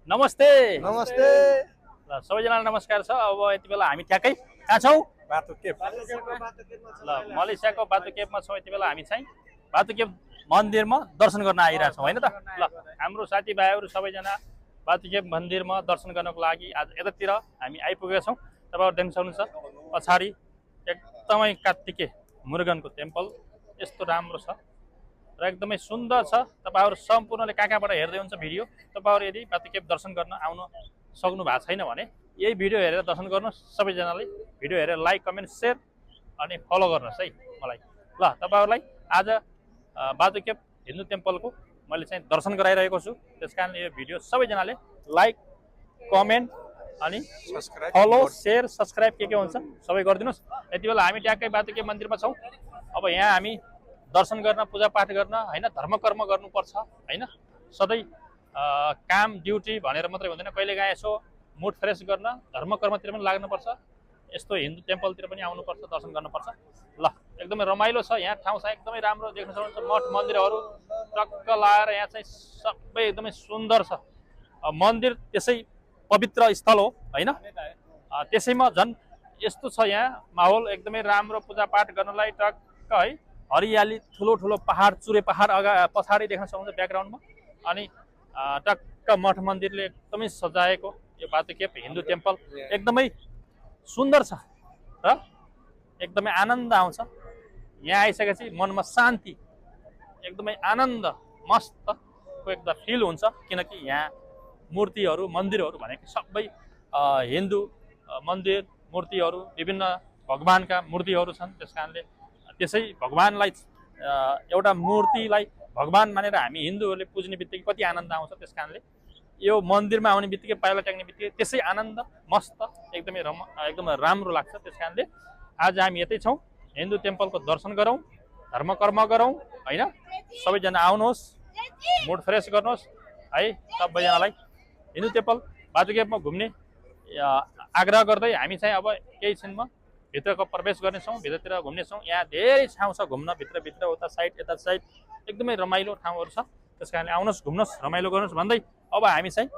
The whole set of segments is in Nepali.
नमस्ते नमस्ते ल सबैजनालाई नमस्कार छ। अब यति बेला हामी ठ्याक्कै कहाँ छौँ? बाटो के ल मलेसियाको बातुकेपमा छौँ। यति बेला हामी चाहिँ बातुकेप मन्दिरमा दर्शन गर्न आइरहेछौँ होइन त। ल हाम्रो साथीभाइहरू सबैजना बातुकेप मन्दिरमा दर्शन गर्नको लागि आज यतातिर हामी आइपुगेका छौँ। तपाईँहरू देख्न सक्नुहुन्छ पछाडि एकदमै कार्तिके मुरुगनको टेम्पल यस्तो राम्रो छ र एकदमै सुन्दर छ। तपाईँहरू सम्पूर्णले कहाँबाट हेर्दै हुन्छ भिडियो, तपाईँहरू यदि बातुकेप दर्शन गर्न आउन सक्नु भएको छैन भने यही भिडियो हेरेर दर्शन गर्नुहोस्। सबैजनाले भिडियो हेरेर लाइक कमेन्ट सेयर अनि फलो गर्नुहोस् है मलाई। ल तपाईँहरूलाई आज बातुकेप हिन्दू टेम्पलको मैले चाहिँ दर्शन गराइरहेको छु। त्यस कारणले यो भिडियो सबैजनाले लाइक कमेन्ट अनि फलो सेयर सब्सक्राइब के हुन्छ सबै गरिदिनुहोस्। यति बेला हामी ट्याक्कै बातुकेप मन्दिरमा छौँ। अब यहाँ हामी दर्शन गर्न पूजापाठ गर्न होइन धर्मकर्म गर्नुपर्छ होइन। सधैँ काम ड्युटी भनेर मात्रै हुँदैन, कहिलेकाहीँ यसो मुड फ्रेस गर्न धर्मकर्मतिर पनि लाग्नुपर्छ। यस्तो हिन्दू टेम्पलतिर पनि आउनुपर्छ, दर्शन गर्नुपर्छ। ल एकदमै रमाइलो छ यहाँ ठाउँ चाहिँ एकदमै राम्रो देख्न सक्नुहुन्छ। मठ मन्दिरहरू टक्क लाएर यहाँ चाहिँ सबै एकदमै सुन्दर छ। मन्दिर त्यसै पवित्र स्थल हो होइन, त्यसैमा झन् यस्तो छ यहाँ माहौल एकदमै राम्रो पूजापाठ गर्नलाई। टक्क है हरियाली ठुलो ठुलो पहाड चुरे पहाड पछाडि देख्न सक्नुहुन्छ ब्याकग्राउन्डमा। अनि टक्क मठ मन्दिरले एकदमै सजाएको यो बातुकेप हिन्दू टेम्पल एकदमै सुन्दर छ र एकदमै आनन्द आउँछ। यहाँ आइसकेपछि मनमा शान्ति एकदमै आनन्द मस्तको एकदम फिल हुन्छ। किनकि यहाँ मूर्तिहरू मन्दिरहरू भनेको सबै हिन्दू मन्दिर मूर्तिहरू विभिन्न भगवानका मूर्तिहरू छन्। त्यस कारणले त्यसै भगवानलाई एउटा मूर्तिलाई भगवान मानेर हामी हिन्दूहरूले पुज्ने बित्तिकै कति आनन्द आउँछ। त्यस कारणले यो मन्दिरमा आउने बित्तिकै पाइला ट्याक्ने बित्तिकै त्यसै आनन्द मस्त एकदमै एकदमै राम्रो लाग्छ। त्यस कारणले आज हामी यतै छौँ। हिन्दू टेम्पलको दर्शन गरौँ, धर्मकर्म गरौँ होइन। सबैजना आउनुहोस्, मुड फ्रेस गर्नुहोस् है। सबैजनालाई हिन्दू टेम्पल बातुकेपमा घुम्ने आग्रह गर्दै हामी चाहिँ अब केही छिनमा भित्रको प्रवेश गर्नेछौँ, भित्रतिर घुम्नेछौँ। यहाँ धेरै ठाउँ छ घुम्न, भित्रभित्र उता साइड यता साइड एकदमै रमाइलो ठाउँहरू छ। त्यस कारणले आउनुहोस्, घुम्नुहोस्, रमाइलो गर्नुहोस् भन्दै अब हामी चाहिँ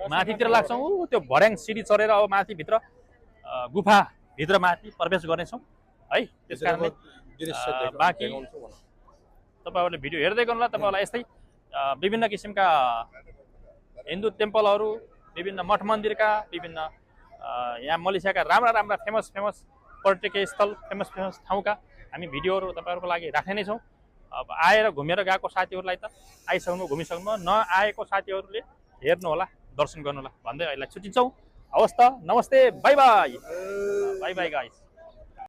माथितिर लाग्छौँ। त्यो भर्याङ सिडी चढेर अब माथिभित्र गुफाभित्र माथि प्रवेश गर्नेछौँ है। त्यस कारणले बाँकी तपाईँहरूले भिडियो हेर्दै गर्नुहोला। तपाईँहरूलाई यस्तै विभिन्न किसिमका हिन्दू टेम्पलहरू विभिन्न मठ मन्दिरका विभिन्न यहाँ मलेसियाका राम्रा राम्रा फेमस पर्यटकीय स्थल फेमस ठाउँका हामी भिडियोहरू तपाईँहरूको लागि राख्ने नै छौँ। अब आएर घुमेर गएको साथीहरूलाई त आइसक्नु घुमिसक्नु, नआएको साथीहरूले हेर्नु होला दर्शन गर्नु होला भन्दै अहिले छुट्टिन्छौँ। हवस् त, नमस्ते, by by, by by guys.